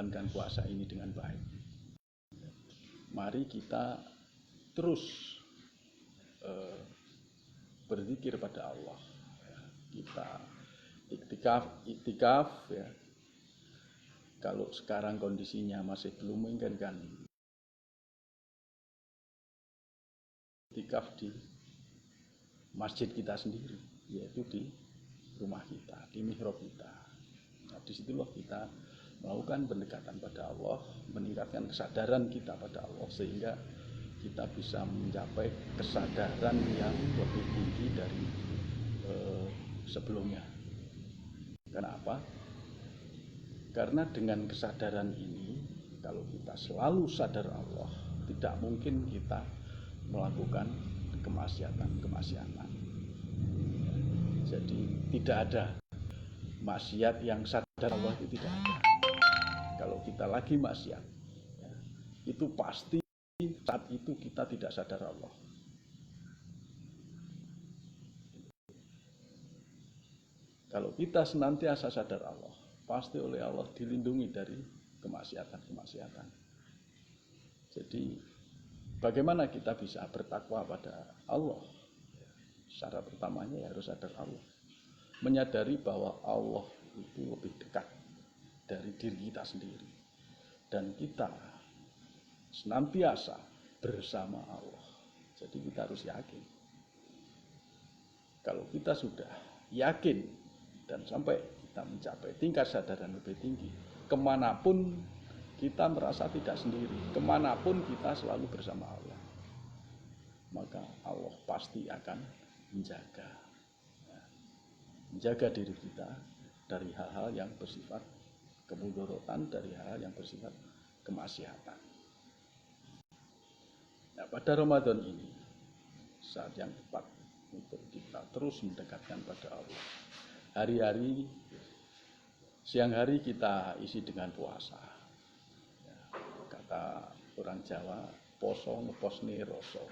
menjalankan puasa ini dengan baik. Mari kita terus berzikir pada Allah. Kita iktikaf ya. Kalau sekarang kondisinya masih belum memungkinkan, iktikaf di masjid kita sendiri, yaitu di rumah kita, di mihrab kita. Nah, disitulah kita melakukan pendekatan pada Allah, meningkatkan kesadaran kita pada Allah, sehingga kita bisa mencapai kesadaran yang lebih tinggi dari sebelumnya. Kenapa? Karena dengan kesadaran ini, kalau kita selalu sadar Allah, tidak mungkin kita melakukan kemaksiatan. Jadi tidak ada maksiat yang sadar Allah, itu tidak ada. Kalau kita lagi maksiat, ya, itu pasti saat itu kita tidak sadar Allah. Kalau kita senantiasa sadar Allah, pasti oleh Allah dilindungi dari kemaksiatan. Jadi bagaimana kita bisa bertakwa pada Allah? Syarat pertamanya ya harus sadar Allah. Menyadari bahwa Allah itu lebih dekat dari diri kita sendiri. Dan kita senantiasa bersama Allah. Jadi kita harus yakin. Kalau kita sudah yakin dan sampai kita mencapai tingkat kesadaran lebih tinggi, kemanapun kita merasa tidak sendiri, kemanapun kita selalu bersama Allah, maka Allah pasti akan menjaga diri kita dari hal-hal yang bersifat kemudorotan, dari hal yang bersifat kemaksiatan. Nah, pada Ramadan ini saat yang tepat untuk kita terus mendekatkan pada Allah. Hari-hari, siang hari kita isi dengan puasa. Ya, kata orang Jawa, poso ngeposne rasa.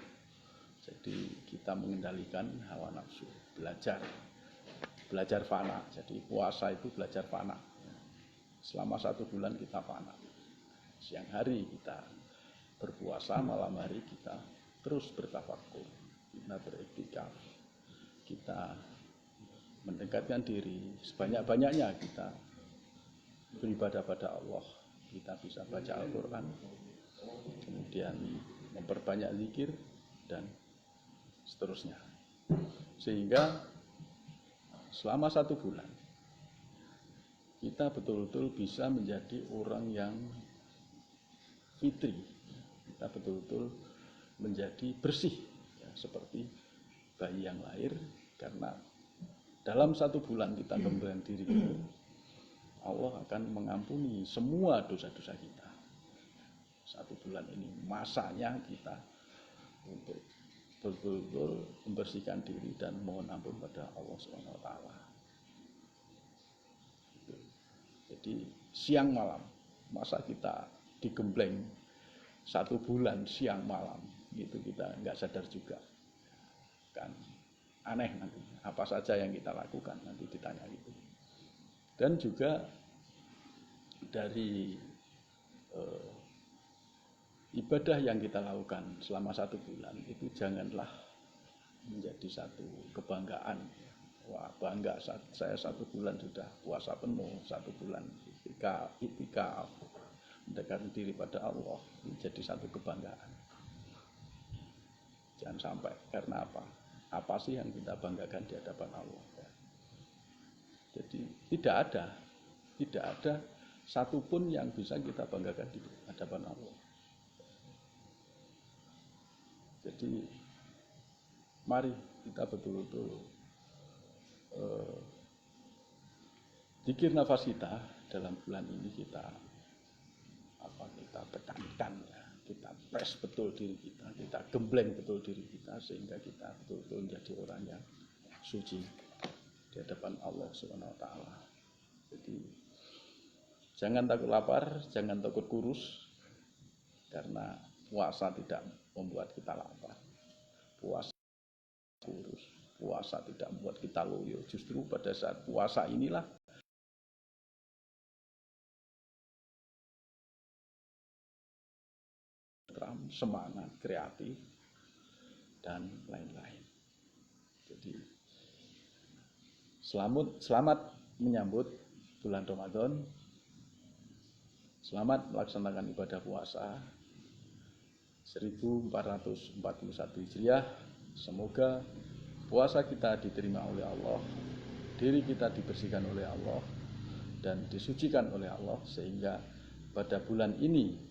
Jadi kita mengendalikan hawa nafsu, belajar fana. Jadi puasa itu belajar fana. Selama 1 bulan kita fana. Siang hari kita berpuasa, malam hari kita terus bertafakur, kita beriktikaf, kita mendekatkan diri sebanyak-banyaknya, kita beribadah pada Allah, kita bisa baca Al-Quran, kemudian memperbanyak zikir dan seterusnya, sehingga selama 1 bulan kita betul-betul bisa menjadi orang yang fitri, kita betul-betul menjadi bersih ya, seperti bayi yang lahir. Karena dalam 1 bulan kita kembali diri ini, Allah akan mengampuni semua dosa-dosa kita. 1 bulan ini masanya kita untuk betul-betul membersihkan diri dan mohon ampun pada Allah SWT. Jadi siang malam, masa kita digembleng 1 bulan siang malam, itu kita nggak sadar juga. Kan aneh nanti apa saja yang kita lakukan nanti ditanya itu. Dan juga dari ibadah yang kita lakukan selama 1 bulan itu janganlah menjadi satu kebanggaan. Wah, bangga saya 1 bulan sudah puasa penuh, 1 bulan iktikaf, mendekatkan diri pada Allah, menjadi satu kebanggaan. Jangan sampai, karena apa? Apa sih yang kita banggakan di hadapan Allah? Jadi tidak ada satupun yang bisa kita banggakan di hadapan Allah. Jadi mari kita betul-betul zikir nafas kita dalam bulan ini kita tekankan ya, kita press betul diri kita gembleng betul diri kita, sehingga kita betul-betul menjadi orang yang suci di hadapan Allah SWT. Jadi jangan takut lapar, jangan takut kurus, karena puasa tidak membuat kita lapar, puasa kurus, puasa tidak membuat kita loyo. Justru pada saat puasa inilah tentram, semangat, kreatif, dan lain-lain. Jadi selamat menyambut bulan Ramadan, selamat melaksanakan ibadah puasa 1441 Hijriah. Semoga puasa kita diterima oleh Allah, diri kita dibersihkan oleh Allah, dan disucikan oleh Allah, sehingga pada bulan ini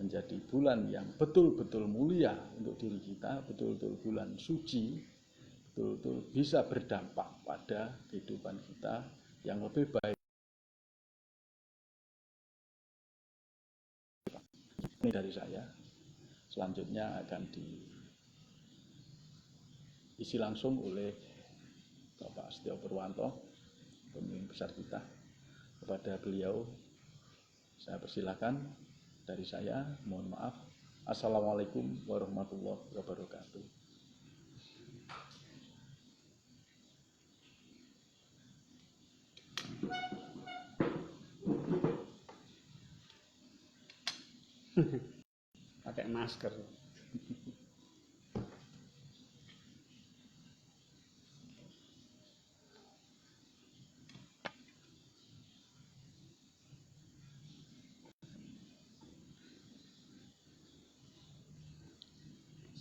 menjadi bulan yang betul-betul mulia untuk diri kita, betul-betul bulan suci, betul-betul bisa berdampak pada kehidupan kita yang lebih baik. Ini dari saya. Selanjutnya akan diisi langsung oleh Bapak Setio Purwanto, pemimpin besar kita. Kepada beliau saya persilakan. Dari saya, mohon maaf. Assalamualaikum warahmatullahi wabarakatuh. Pakai masker.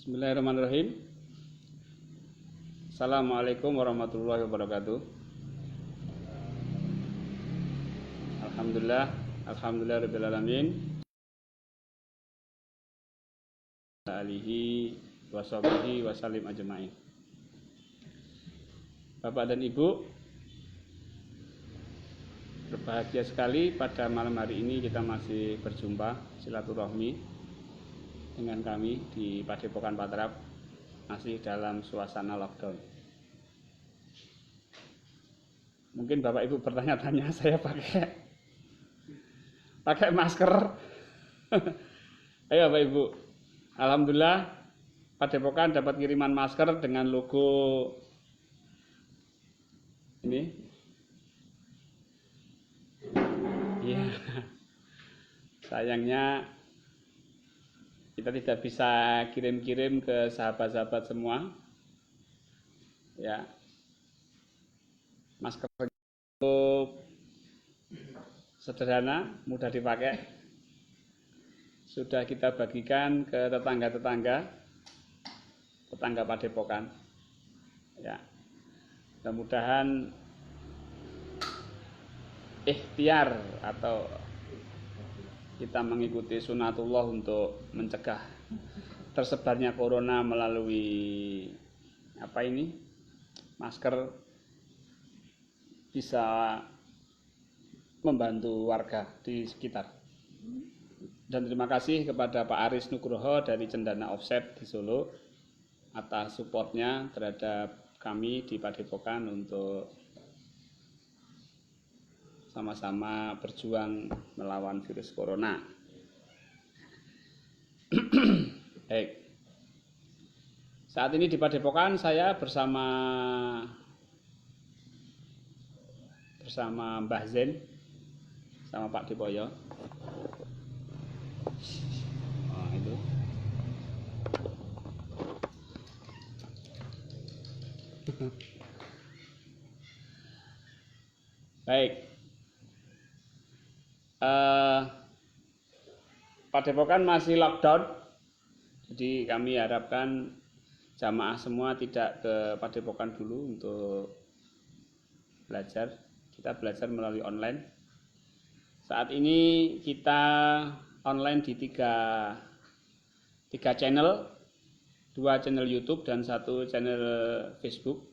Bismillahirrahmanirrahim. Assalamualaikum warahmatullahi wabarakatuh. Alhamdulillah rabbil alamin. Alihi washabihi wasallim ajmain. Bapak dan Ibu, berbahagia sekali pada malam hari ini kita masih berjumpa silaturahmi dengan kami di Padepokan Patrap, masih dalam suasana lockdown. Mungkin Bapak Ibu bertanya-tanya, saya pakai masker. Ayo Bapak Ibu, alhamdulillah Padepokan dapat kiriman masker dengan logo ini. Ya, sayangnya kita tidak bisa kirim-kirim ke sahabat-sahabat semua. Ya, masker cukup sederhana, mudah dipakai. Sudah kita bagikan ke tetangga Padepokan. Ya, mudah-mudahan ikhtiar atau kita mengikuti sunatullah untuk mencegah tersebarnya corona melalui masker bisa membantu warga di sekitar. Dan terima kasih kepada Pak Aris Nugroho dari Cendana Offset di Solo atas supportnya terhadap kami di Padepokan untuk sama-sama berjuang melawan virus corona. Baik. Saat ini di Padepokan saya bersama Mbah Zen sama Pak Depoyo. Itu. Baik. Padepokan masih lockdown, jadi kami harapkan jamaah semua tidak ke Padepokan dulu untuk belajar. Kita belajar melalui online. Saat ini kita online di tiga channel, 2 channel YouTube dan 1 channel Facebook.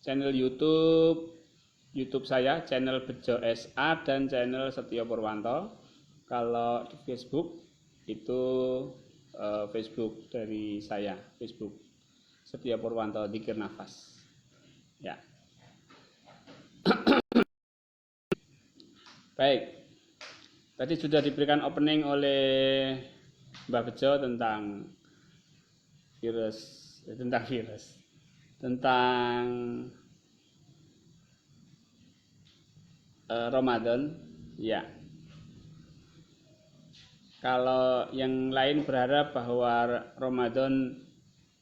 Channel YouTube saya, channel Bejo SA dan channel Setio Purwanto. Kalau di Facebook itu Facebook dari saya, Facebook Setio Purwanto Dzikir Nafas. Ya. Baik. Tadi sudah diberikan opening oleh Mbah Bejo tentang Ramadan, ya. Kalau yang lain berharap bahwa Ramadan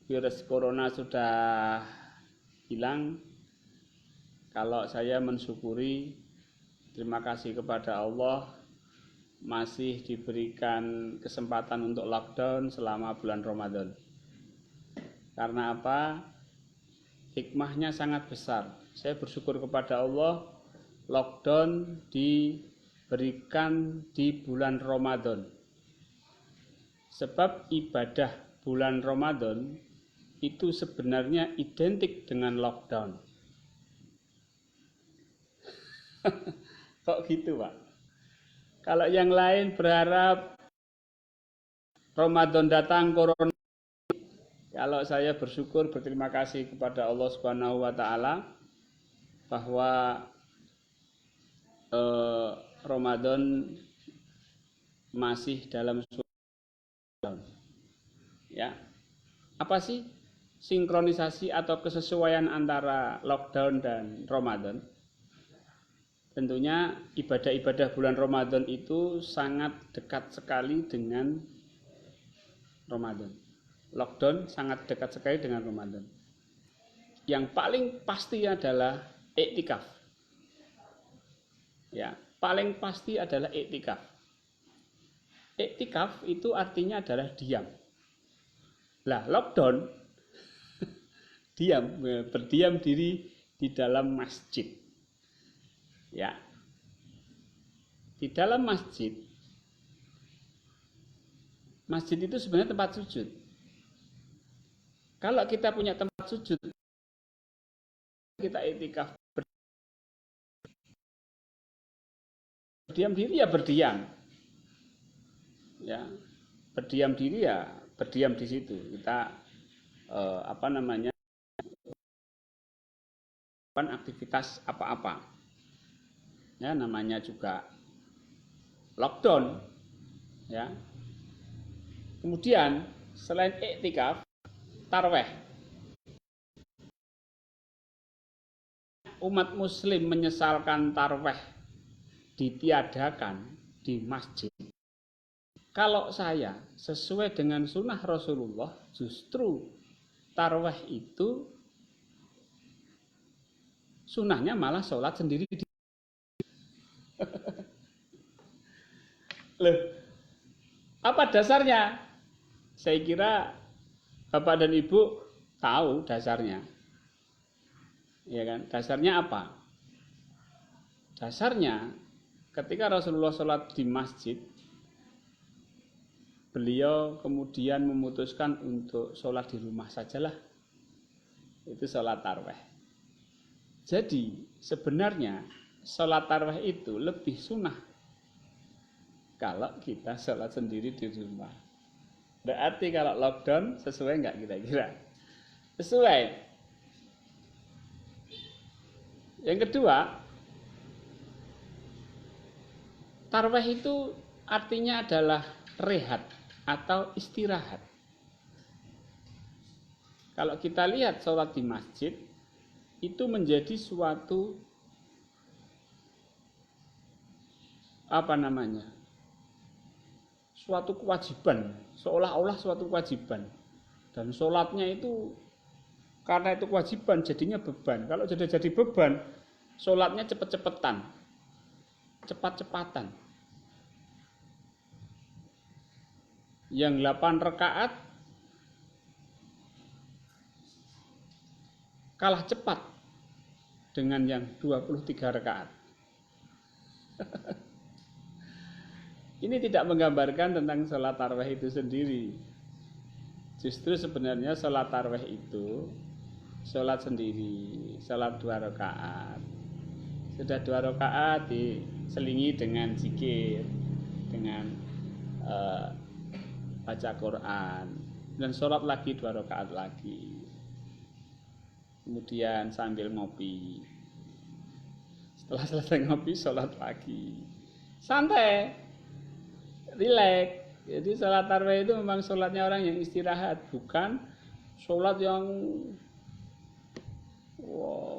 virus corona sudah hilang, kalau saya mensyukuri, terima kasih kepada Allah masih diberikan kesempatan untuk lockdown selama bulan Ramadan. Karena apa? Hikmahnya sangat besar. Saya bersyukur kepada Allah, lockdown diberikan di bulan Ramadan. Sebab ibadah bulan Ramadan itu sebenarnya identik dengan lockdown. Kok gitu, Pak? Kalau yang lain berharap Ramadan datang, corona. Kalau saya bersyukur, berterima kasih kepada Allah Subhanahu wa taala bahwa Ramadan masih dalam lockdown. Ya. Apa sih sinkronisasi atau kesesuaian antara lockdown dan Ramadan? Tentunya ibadah-ibadah bulan Ramadan itu sangat dekat sekali dengan Ramadan. Lockdown sangat dekat sekali dengan Ramadan. Yang paling pasti adalah iktikaf. Ya, paling pasti adalah iktikaf. Iktikaf itu artinya adalah diam. Lah, lockdown diam, berdiam diri di dalam masjid. Ya, di dalam masjid itu sebenarnya tempat sujud. Kalau kita punya tempat sujud, kita iktikaf berdiam diri ya berdiam. Ya, berdiam diri ya berdiam di situ. Kita aktivitas apa-apa. Ya, namanya juga lockdown. Ya. Kemudian selain iktikaf, tarawih. Umat muslim menyesalkan tarawih ditiadakan di masjid. Kalau saya sesuai dengan sunnah Rasulullah, justru tarawih itu sunnahnya malah sholat sendiri di Loh, apa dasarnya? Saya kira Bapak dan Ibu tahu dasarnya. Ya kan? Dasarnya apa? Dasarnya ketika Rasulullah sholat di masjid, beliau kemudian memutuskan untuk sholat di rumah sajalah. Itu sholat tarawih. Jadi sebenarnya sholat tarawih itu lebih sunnah kalau kita sholat sendiri di rumah. Berarti kalau lockdown sesuai nggak kira-kira? Sesuai. Yang kedua, tarawih itu artinya adalah rehat atau istirahat. Kalau kita lihat sholat di masjid, itu menjadi suatu suatu kewajiban, seolah-olah suatu kewajiban. Dan sholatnya itu karena itu kewajiban jadinya beban. Kalau sudah jadi beban, sholatnya cepat-cepatan, cepat-cepatan. Yang 8 rakaat kalah cepat dengan yang 23 rakaat. Ini tidak menggambarkan tentang sholat tarawih itu sendiri. Justru sebenarnya sholat tarawih itu sholat sendiri, sholat 2 rakaat. Sudah 2 rakaat diselingi dengan zikir, dengan baca Quran, dan sholat lagi 2 rakaat lagi. Kemudian sambil ngopi. Setelah selesai ngopi, sholat lagi. Santai. Rileks. Jadi sholat tarawih itu memang sholatnya orang yang istirahat, bukan sholat yang wah,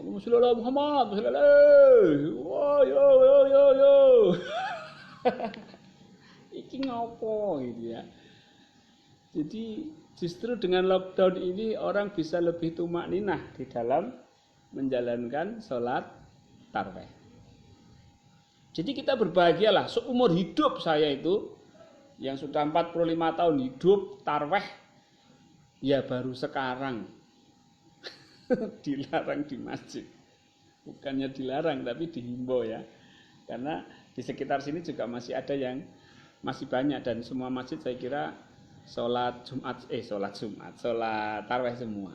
Muhammad, wah, yo. Iki iki ngopo gitu ya. Jadi justru dengan lockdown ini orang bisa lebih tumakninah di dalam menjalankan sholat tarawih. Jadi kita berbahagialah, seumur hidup saya itu yang sudah 45 tahun hidup tarawih ya baru sekarang dilarang di masjid. Bukannya dilarang tapi dihimbau ya. Karena di sekitar sini juga masih ada yang masih banyak dan semua masjid saya kira sholat tarawih semua.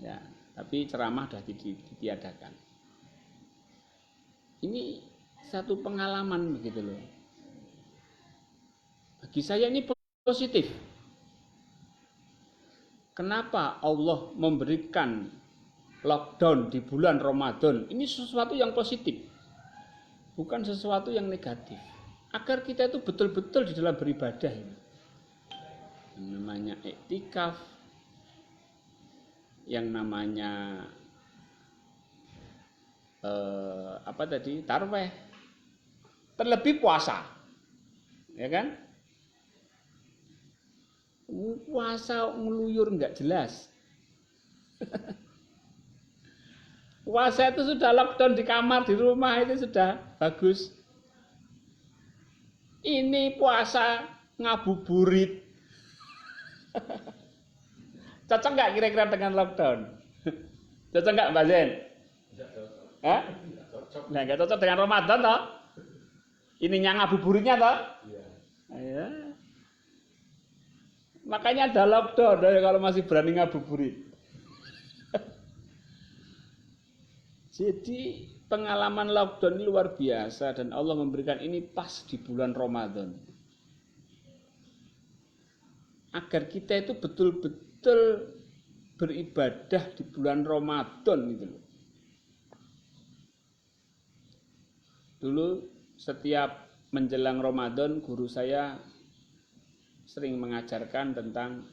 Ya, tapi ceramah sudah ditiadakan. Ini satu pengalaman begitu loh. Bagi saya ini positif. Kenapa Allah memberikan lockdown di bulan Ramadan? Ini sesuatu yang positif, bukan sesuatu yang negatif. Agar kita itu betul-betul di dalam beribadah ini. Yang namanya iktikaf, yang namanya tarawih, terlebih puasa, ya kan? Puasa ngeluyur nggak jelas. Puasa itu sudah lockdown di kamar, di rumah itu sudah bagus. Ini puasa ngabuburit. Cocok nggak kira-kira dengan lockdown? Cocok nggak Mbak Zen? Hah? Nggak cocok dengan Ramadan toh? Ininya ngabuburitnya toh? Iya. Makanya ada lockdown ya kalau masih berani ngabuburit. Jadi pengalaman lockdown ini luar biasa dan Allah memberikan ini pas di bulan Ramadan. Agar kita itu betul-betul beribadah di bulan Ramadan gitu loh. Dulu setiap menjelang Ramadan guru saya sering mengajarkan tentang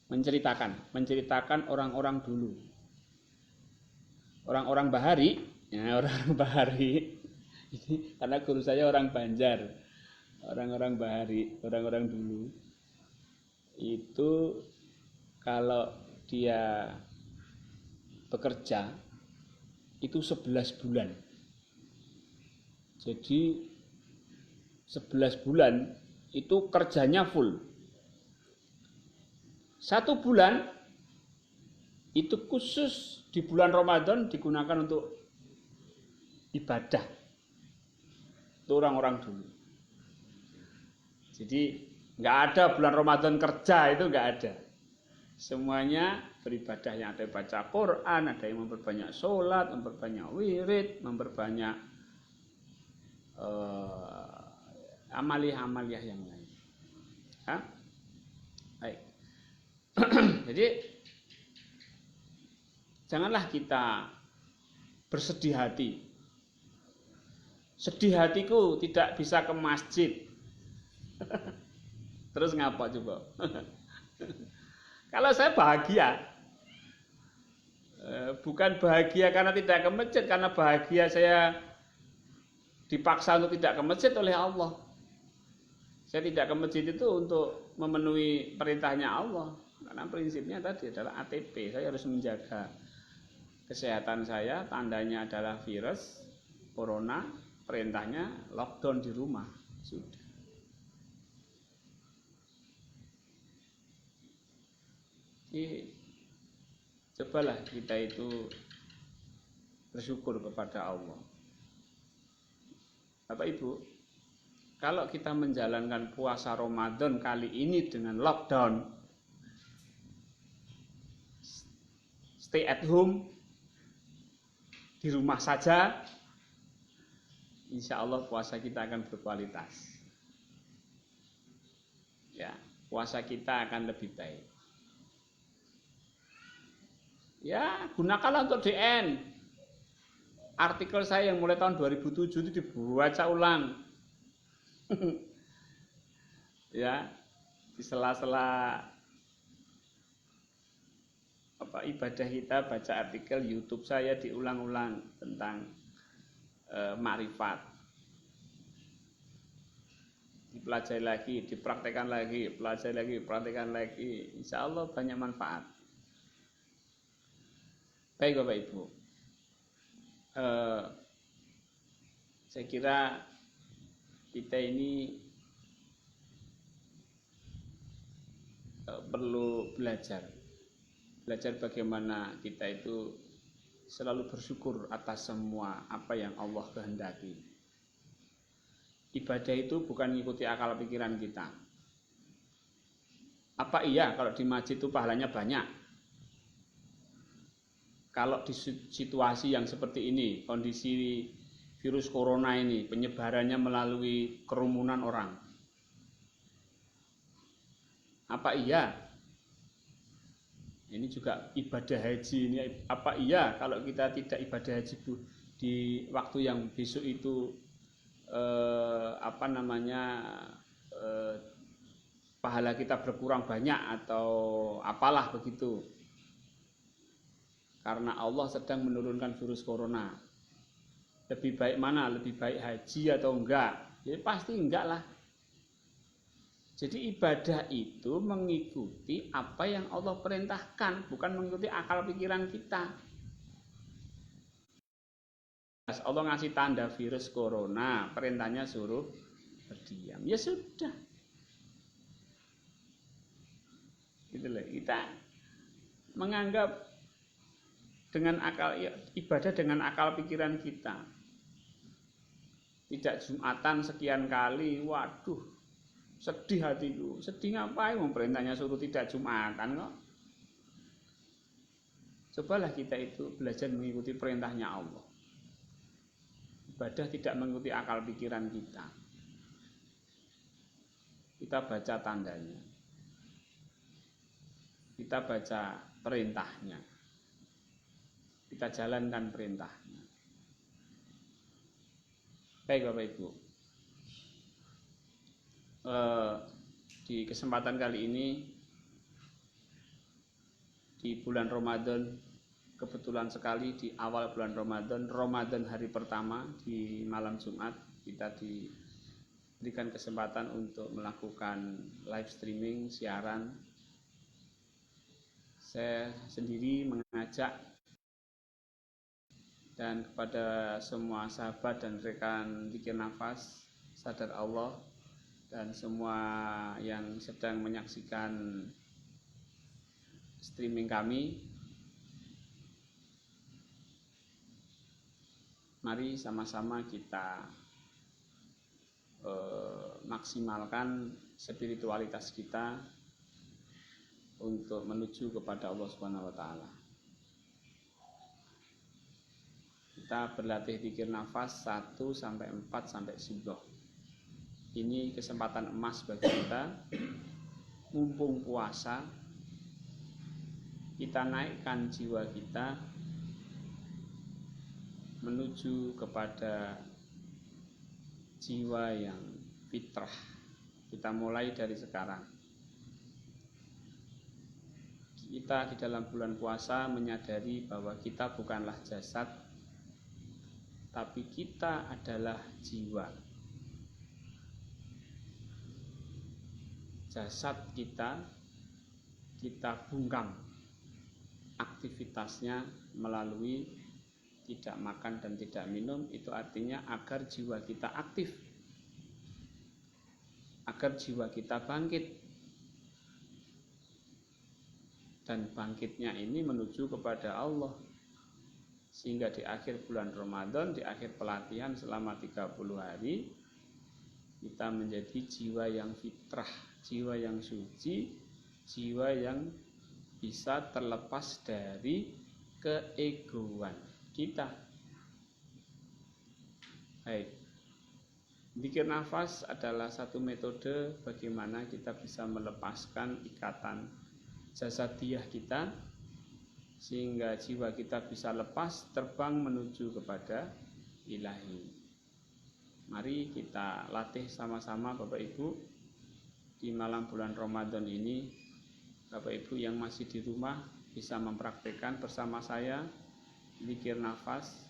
menceritakan orang-orang dulu. Orang-orang Bahari, ya orang-orang Bahari. Ini karena guru saya orang Banjar. Orang-orang Bahari, orang-orang dulu. Itu kalau dia bekerja itu 11 bulan. Jadi 11 bulan itu kerjanya full. 1 bulan itu khusus di bulan Ramadan digunakan untuk ibadah. Itu orang-orang dulu. Jadi nggak ada bulan Ramadan kerja, itu nggak ada. Semuanya beribadah, yang ada baca Quran, ada yang memperbanyak sholat, memperbanyak wirid, memperbanyak amaliah-amaliah yang lain. Hah? Baik. Jadi janganlah kita bersedih hati. Sedih hatiku tidak bisa ke masjid. Terus ngapa coba? Kalau saya bahagia, bukan bahagia karena tidak ke masjid, karena bahagia saya dipaksa untuk tidak ke masjid oleh Allah. Saya tidak ke masjid itu untuk memenuhi perintahnya Allah, karena prinsipnya tadi adalah ATP. Saya harus menjaga kesehatan saya, tandanya adalah virus corona, perintahnya lockdown di rumah. Sudah. Jadi, cobalah kita itu bersyukur kepada Allah. Bapak Ibu, kalau kita menjalankan puasa Ramadan kali ini dengan lockdown, stay at home, di rumah saja, insya Allah puasa kita akan berkualitas. Ya, puasa kita akan lebih baik. Ya, gunakanlah untuk DN. Artikel saya yang mulai tahun 2007 itu dibaca ulang. Ya, di sela-sela ibadah kita baca artikel YouTube saya diulang-ulang tentang makrifat. dipelajari lagi, dipraktekkan lagi, pelajari lagi, praktekkan lagi. Insya Allah banyak manfaat. Baik Bapak Ibu, saya kira kita ini perlu belajar bagaimana kita itu selalu bersyukur atas semua apa yang Allah kehendaki. Ibadah itu bukan mengikuti akal pikiran kita. Apa iya kalau di masjid itu pahalanya banyak? Kalau di situasi yang seperti ini, kondisi virus corona ini, penyebarannya melalui kerumunan orang. Apa iya? Ini juga ibadah haji ini. Apa iya kalau kita tidak ibadah haji di waktu yang besok itu pahala kita berkurang banyak atau apalah begitu? Karena Allah sedang menurunkan virus corona. Lebih baik mana? Lebih baik haji atau enggak? Ya pasti enggak lah. Jadi ibadah itu mengikuti apa yang Allah perintahkan, bukan mengikuti akal pikiran kita. Allah ngasih tanda virus corona, perintahnya suruh berdiam. Ya sudah. Gitu loh. Kita menganggap dengan akal ibadah dengan akal pikiran kita. Tidak Jumatan sekian kali, waduh, sedih hatiku. Sedih ngapain? Perintahnya suruh tidak Jumatan kok. Cobalah kita itu belajar mengikuti perintahnya Allah. Ibadah tidak mengikuti akal pikiran kita. Kita baca tandanya. Kita baca perintahnya. Kita jalankan perintahnya. Baik Bapak Ibu, di kesempatan kali ini di bulan Ramadan, kebetulan sekali di awal bulan Ramadan hari pertama di malam Jumat, kita diberikan kesempatan untuk melakukan live streaming, siaran. Saya sendiri mengajak dan kepada semua sahabat dan rekan Zikir Nafas, Sadar Allah, dan semua yang sedang menyaksikan streaming kami, mari sama-sama kita maksimalkan spiritualitas kita untuk menuju kepada Allah Subhanahu wa taala. Kita berlatih zikir nafas 1 sampai 4 sampai subuh. Ini kesempatan emas bagi kita. Mumpung puasa, kita naikkan jiwa kita menuju kepada jiwa yang fitrah. Kita mulai dari sekarang. Kita di dalam bulan puasa menyadari bahwa kita bukanlah jasad, tapi kita adalah jiwa. Jasad kita bungkam aktivitasnya melalui tidak makan dan tidak minum. Itu artinya agar jiwa kita aktif, agar jiwa kita bangkit. Dan bangkitnya ini menuju kepada Allah. Sehingga di akhir bulan Ramadan, di akhir pelatihan selama 30 hari, kita menjadi jiwa yang fitrah, jiwa yang suci, jiwa yang bisa terlepas dari keegoan kita. Baik. Zikir nafas adalah satu metode bagaimana kita bisa melepaskan ikatan jasadiah kita, sehingga jiwa kita bisa lepas terbang menuju kepada ilahi. Mari kita latih sama-sama Bapak Ibu di malam bulan Ramadan ini. Bapak Ibu yang masih di rumah bisa mempraktikkan bersama saya zikir nafas.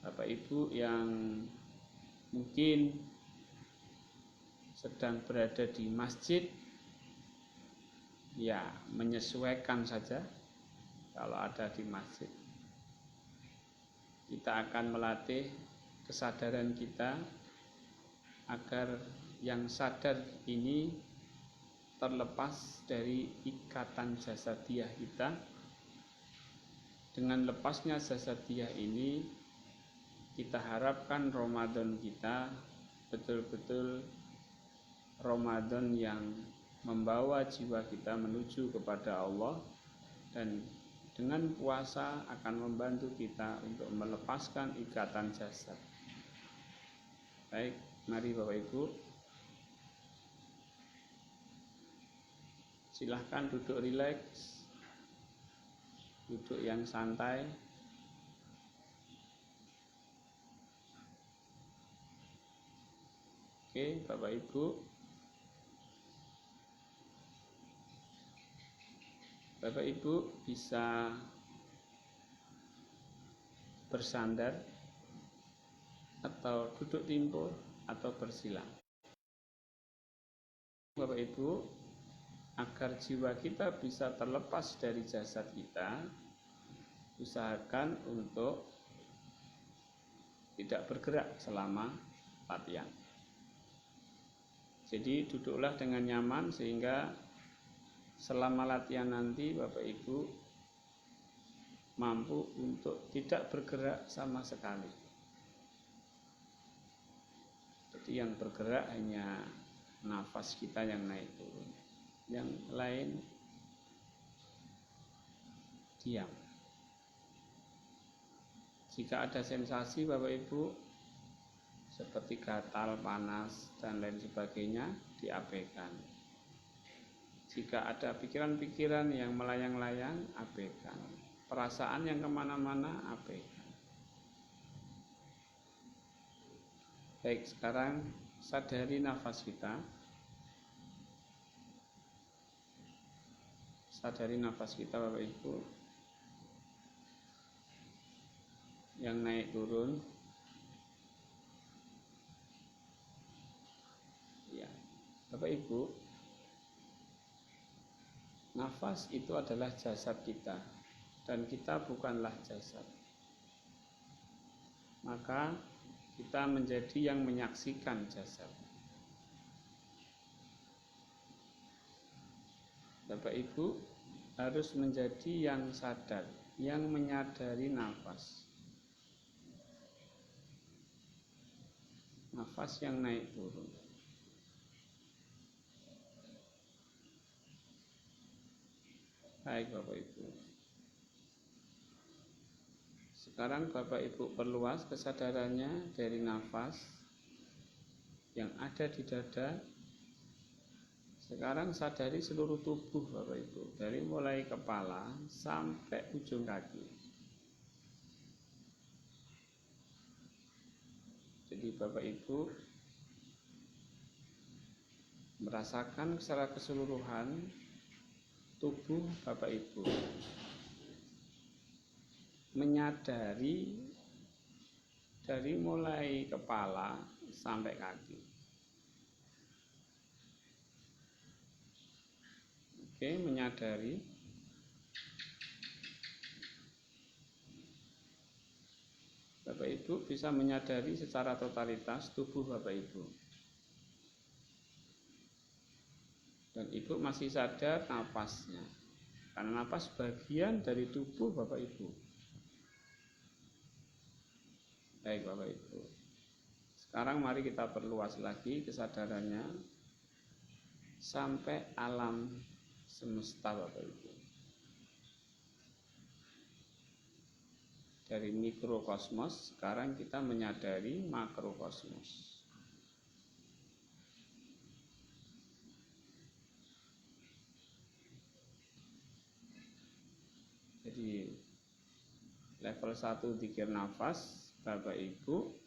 Bapak Ibu yang mungkin sedang berada di masjid, ya menyesuaikan saja kalau ada di masjid. Kita akan melatih kesadaran kita agar yang sadar ini terlepas dari ikatan jasadiah kita. Dengan lepasnya jasadiah ini, kita harapkan Ramadan kita betul-betul Ramadan yang membawa jiwa kita menuju kepada Allah, dan dengan puasa akan membantu kita untuk melepaskan ikatan jasad. Baik, mari Bapak Ibu, silahkan duduk rileks, duduk yang santai. Oke, Bapak Ibu, Bapak Ibu bisa bersandar atau duduk timpul atau bersila. Bapak Ibu, agar jiwa kita bisa terlepas dari jasad kita, usahakan untuk tidak bergerak selama latihan. Jadi duduklah dengan nyaman sehingga selama latihan nanti Bapak Ibu mampu untuk tidak bergerak sama sekali. Jadi yang bergerak hanya nafas kita yang naik turun, yang lain diam. Jika ada sensasi Bapak Ibu seperti gatal, panas, dan lain sebagainya, diabaikan. Jika ada pikiran-pikiran yang melayang-layang, abaikan. Perasaan yang kemana-mana, abaikan. Baik, sekarang sadari nafas kita. Sadari nafas kita Bapak Ibu yang naik turun. Ya, Bapak Ibu, nafas itu adalah jasad kita dan kita bukanlah jasad. Maka kita menjadi yang menyaksikan jasad. Bapak Ibu harus menjadi yang sadar, yang menyadari nafas. Nafas yang naik turun. Baik Bapak Ibu. Sekarang Bapak Ibu perluas kesadarannya dari nafas yang ada di dada. Sekarang sadari seluruh tubuh Bapak Ibu, dari mulai kepala sampai ujung kaki. Jadi Bapak Ibu merasakan secara keseluruhan tubuh Bapak Ibu, menyadari dari mulai kepala sampai kaki. Oke, menyadari. Bapak Ibu bisa menyadari secara totalitas tubuh Bapak Ibu. Dan Ibu masih sadar napasnya, karena napas bagian dari tubuh Bapak Ibu. Baik Bapak Ibu, sekarang mari kita perluas lagi kesadarannya sampai alam semesta Bapak Ibu. Dari mikrokosmos sekarang kita menyadari makrokosmos. Jadi level 1 zikir nafas, Bapak Ibu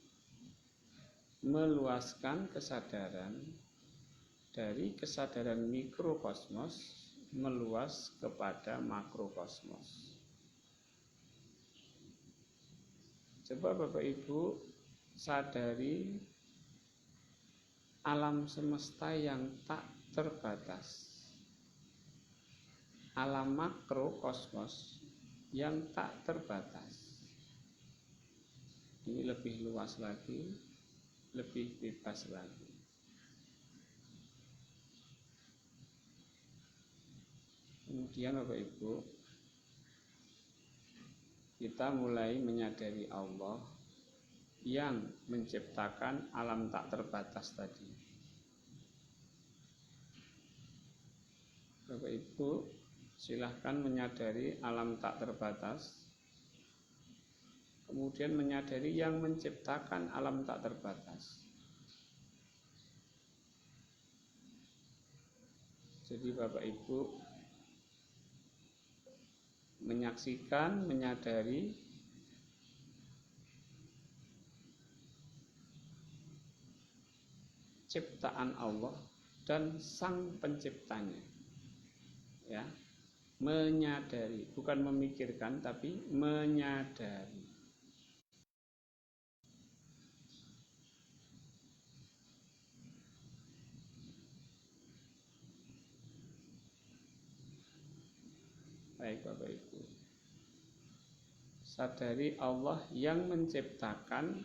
meluaskan kesadaran dari kesadaran mikrokosmos meluas kepada makrokosmos. Coba Bapak Ibu sadari alam semesta yang tak terbatas, alam makro kosmos yang tak terbatas. Ini lebih luas lagi, lebih bebas lagi. Kemudian Bapak Ibu, kita mulai menyadari Allah yang menciptakan alam tak terbatas tadi. Bapak Ibu, silahkan menyadari alam tak terbatas, kemudian menyadari yang menciptakan alam tak terbatas. Jadi Bapak Ibu menyaksikan, menyadari ciptaan Allah dan sang penciptanya. Ya, menyadari, bukan memikirkan tapi menyadari. Baik Bapak Ibu, sadari Allah yang menciptakan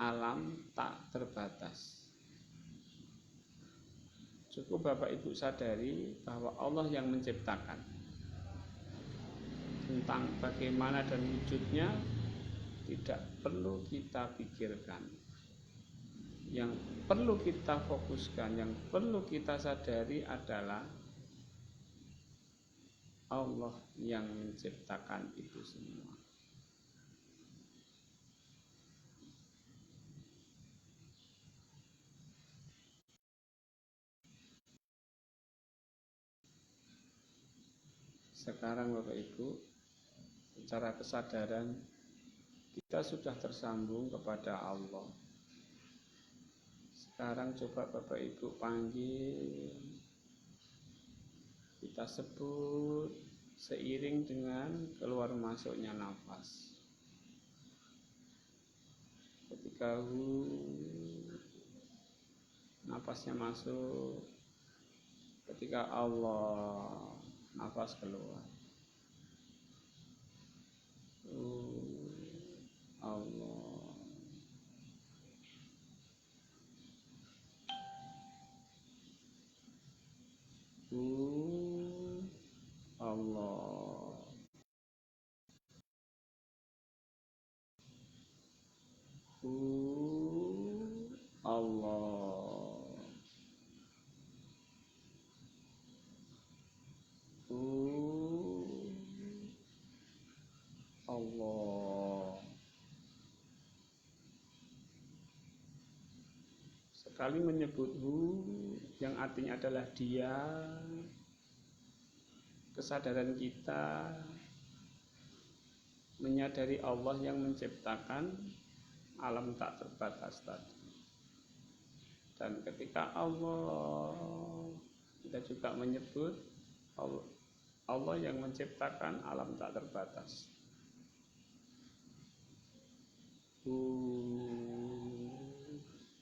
alam tak terbatas. Cukup Bapak Ibu sadari bahwa Allah yang menciptakan. Tentang bagaimana dan wujudnya tidak perlu kita pikirkan. Yang perlu kita fokuskan, yang perlu kita sadari adalah Allah yang menciptakan itu semua. Sekarang Bapak Ibu, secara kesadaran kita sudah tersambung kepada Allah. Sekarang coba Bapak Ibu panggil, kita sebut seiring dengan keluar masuknya nafas. Ketika nafasnya masuk, ketika Allah, nafas keluar. Allah. Allah. Allah. Allah. Sekali menyebut yang artinya adalah dia, kesadaran kita menyadari Allah yang menciptakan alam tak terbatas tadi. Dan ketika Allah, kita juga menyebut Allah yang menciptakan alam tak terbatas.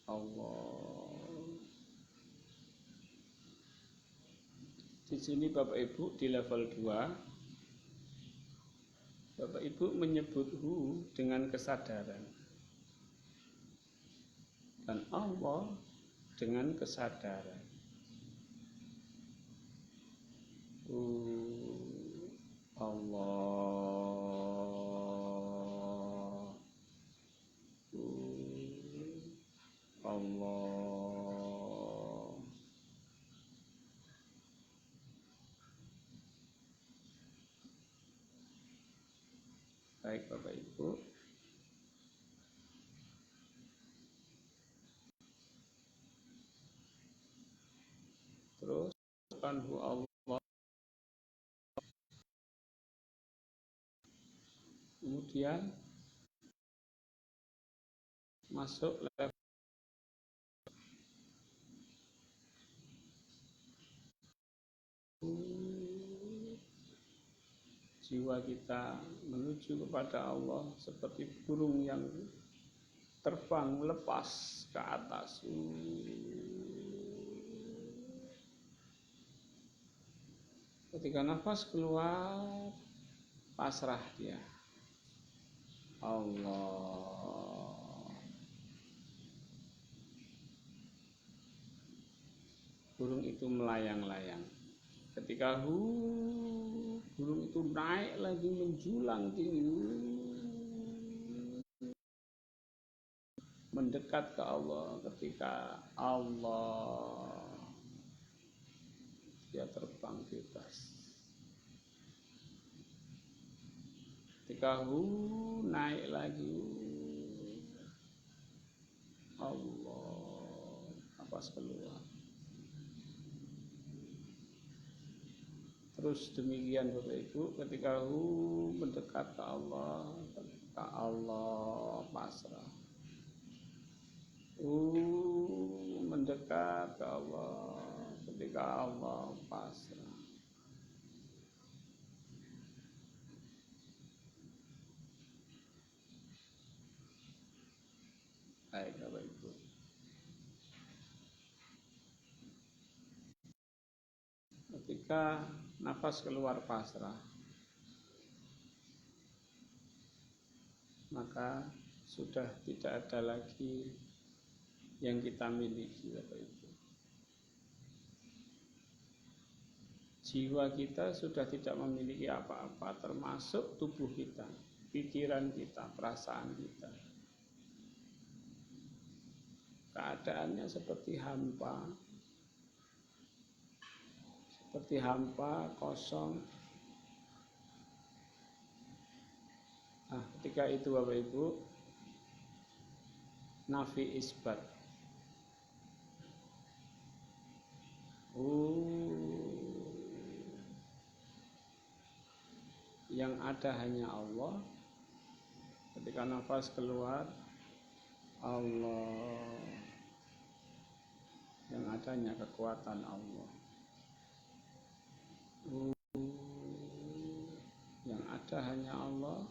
Allah. Di sini Bapak Ibu di level 2, Bapak Ibu menyebut dengan kesadaran. Dan Allah dengan kesadaran. Allah. Allah. Baik Bapak Ibu, terus Subhanahu Allah, kemudian masuk level jiwa kita menuju kepada Allah seperti burung yang terbang lepas ke atas. Ketika nafas keluar, pasrah dia. Allah. Burung itu melayang-layang. Ketika burung itu naik lagi menjulang tinggi, mendekat ke Allah. Ketika Allah, dia terbang bebas. Ketika naik lagi, Allah, nafas keluar. Terus demikian Bapak Ibu, ketika mendekat ke Allah pasrah. Mendekat ke Allah, ketika Allah pasrah. Baik Bapak Ibu. Ketika nafas keluar pasrah, maka sudah tidak ada lagi yang kita miliki Bapak Ibu. Jiwa kita sudah tidak memiliki apa-apa, termasuk tubuh kita, pikiran kita, perasaan kita. Keadaannya seperti hampa, kosong. Nah, ketika itu Bapak Ibu, nafi isbat. Yang ada hanya Allah. Ketika nafas keluar, Allah. Yang ada hanya kekuatan Allah. Yang ada hanya Allah.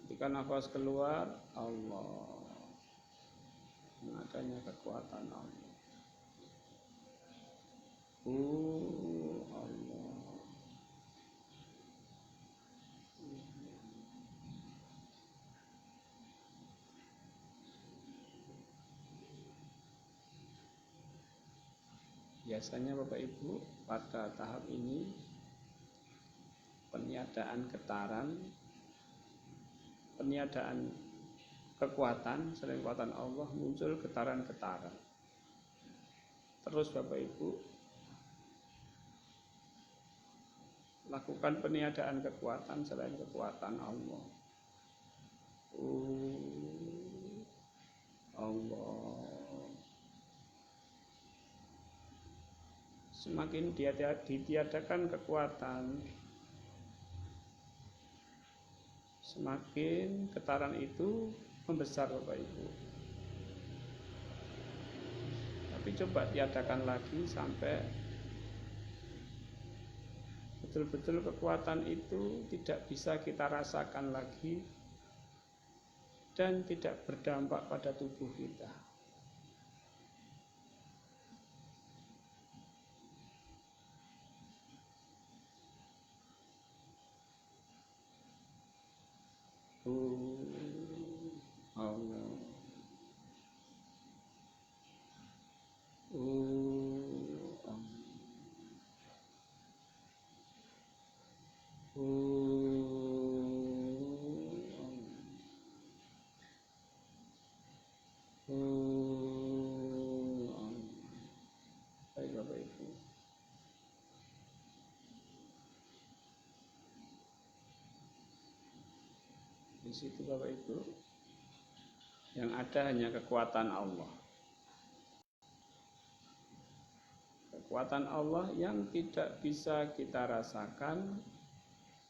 Ketika nafas keluar, Allah. Yang ada hanya kekuatan Allah. Allah. Biasanya Bapak Ibu pada tahap ini peniadaan getaran, peniadaan kekuatan selain kekuatan Allah, muncul getaran-getaran. Terus Bapak Ibu lakukan peniadaan kekuatan selain kekuatan Allah. Allah. Semakin ditiadakan kekuatan, semakin getaran itu membesar Bapak Ibu. Tapi coba tiadakan lagi sampai betul-betul kekuatan itu tidak bisa kita rasakan lagi dan tidak berdampak pada tubuh kita. Allah. Baik Bapak Ibu. Di situ Bapak Ibu, yang ada hanya kekuatan Allah. Kekuatan Allah yang tidak bisa kita rasakan,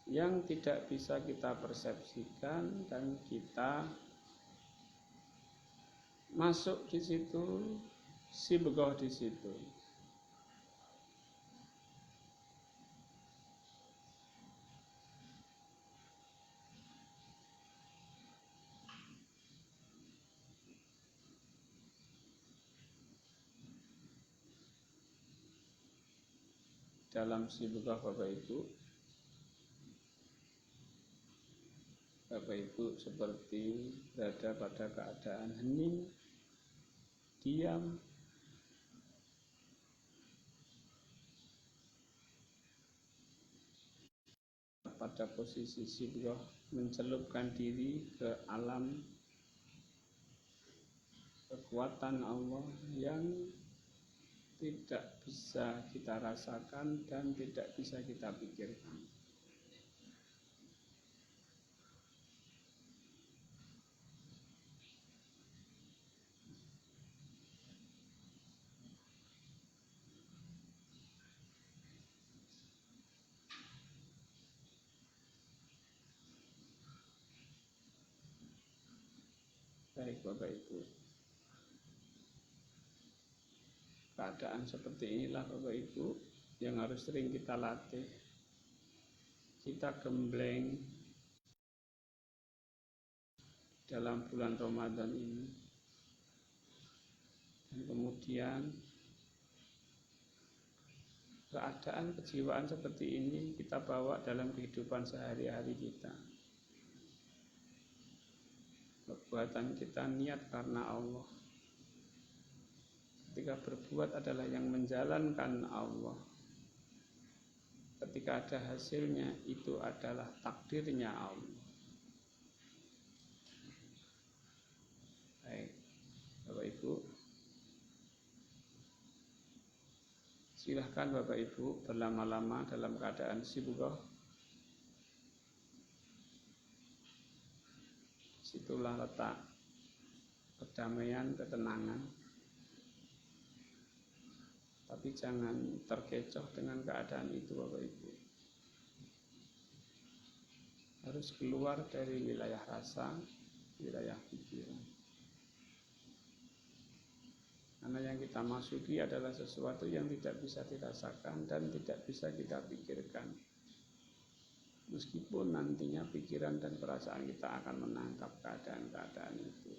yang tidak bisa kita persepsikan, dan kita masuk di situ, sibegoh di situ. dalam sibukah Bapak Ibu seperti berada pada keadaan hening, diam, pada posisi sibukah mencelupkan diri ke alam kekuatan Allah yang tidak bisa kita rasakan dan tidak bisa kita pikirkan. Baik Bapak Ibu, keadaan seperti inilah Bapak Ibu yang harus sering kita latih. Kita gembleng dalam bulan Ramadan ini, dan kemudian keadaan kejiwaan seperti ini kita bawa dalam kehidupan sehari-hari kita. Perbuatan kita niat karena Allah. Ketika berbuat adalah yang menjalankan Allah. Ketika ada hasilnya, itu adalah takdirnya Allah. Baik, Bapak Ibu, silahkan Bapak Ibu berlama-lama dalam keadaan sibuk. Situlah letak kedamaian, ketenangan. Tapi jangan terkecoh dengan keadaan itu Bapak Ibu. Harus keluar dari wilayah rasa, wilayah pikiran. Karena yang kita masuki adalah sesuatu yang tidak bisa dirasakan dan tidak bisa kita pikirkan. Meskipun nantinya pikiran dan perasaan kita akan menangkap keadaan-keadaan itu.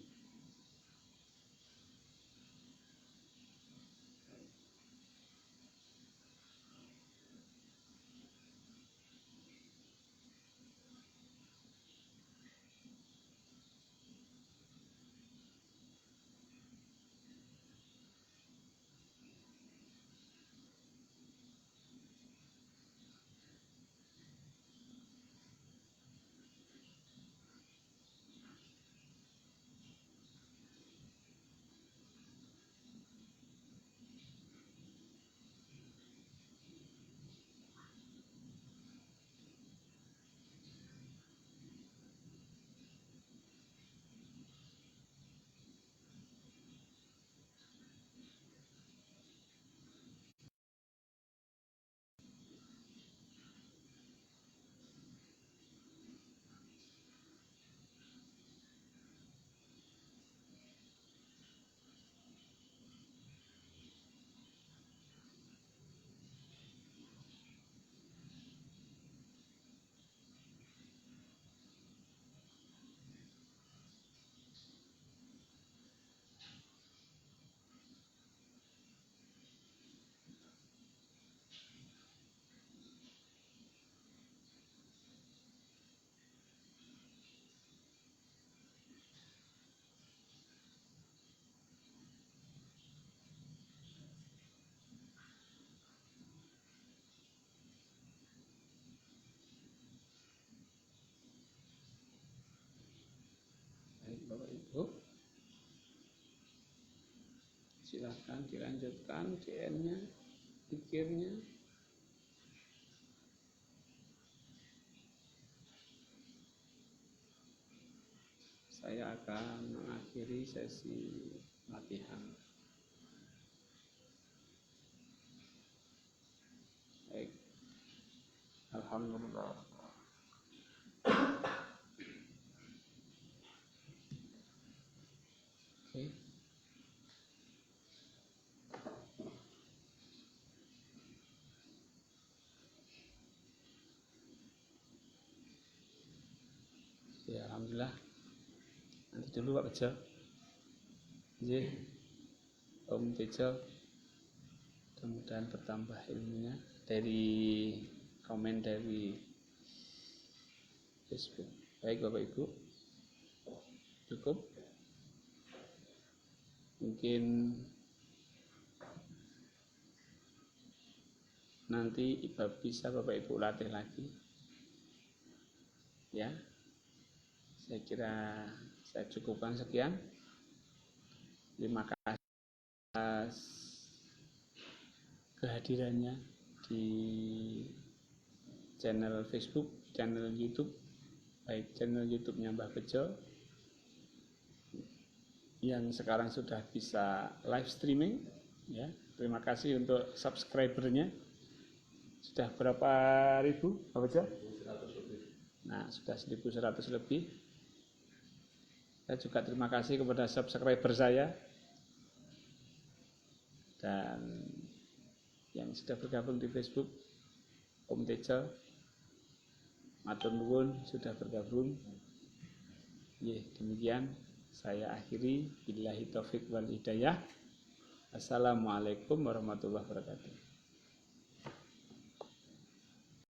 Baik Bapak Ibu, silakan dilanjutkan DM-nya, pikirnya. Saya akan mengakhiri sesi latihan. Baik, alhamdulillah. Oke. Ya, alhamdulillah. Nanti dulu Pak Bejo. Nggih. Om Bejo. Mudah-mudahan bertambah ilmunya dari komen dari Facebook. Baik Bapak Ibu, cukup. Mungkin nanti bisa Bapak Ibu latih lagi. Ya, saya kira saya cukupkan sekian. Terima kasih atas kehadirannya di channel Facebook, channel YouTube, baik channel YouTube-nya Mbah Bejo yang sekarang sudah bisa live streaming. Ya, terima kasih untuk subscribernya. Sudah berapa ribu, Mbah Bejo? 1.100 lebih. Nah, sudah 1.100 lebih. Saya juga terima kasih kepada subscriber saya dan yang sudah bergabung di Facebook, Om Tejo, matur nuwun sudah bergabung. Demikian saya akhiri. Billahi taufik wal hidayah. Assalamualaikum warahmatullahi wabarakatuh.